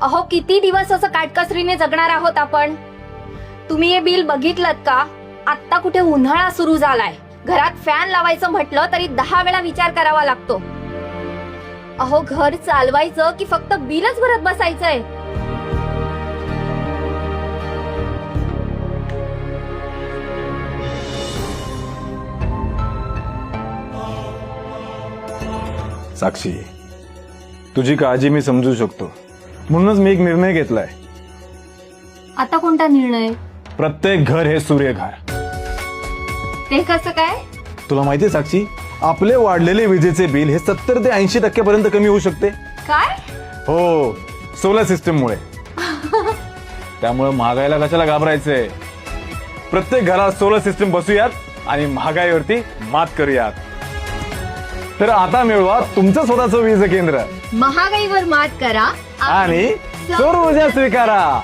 अहो किती दिवस असं काटकसरीने जगणार आहोत आपण. तुम्ही हे बिल बघितलं का? आता कुठे उन्हाळा सुरू झालाय, घरात फॅन लावायचं म्हटलं तरी 10 वेळा विचार करावा लागतो. अहो घर चालवायचं की फक्त बिलच भरत बसायचंय? साक्षी, तुझी काळजी मी समजू शकतो, म्हणूनच मी एक निर्णय घेतलाय. आता कोणता निर्णय? प्रत्येक घर हे सूर्यघर. ते कसं काय? तुला माहितीये साक्षी, आपले वाढलेले विजेचे बिल हे 70 ते 80% पर्यंत कमी होऊ शकते. काय? हो, सोलर सिस्टम मुळे. त्यामुळे महागाईला कशाला घाबरायचंय. प्रत्येक घरात सोलर सिस्टम बसूयात आणि महागाईवरती मात करूयात. तर आता मिळवा तुमचं स्वतःचं वीज केंद्र महागाईवर मात करा आणि सौर ऊर्जा स्वीकारा.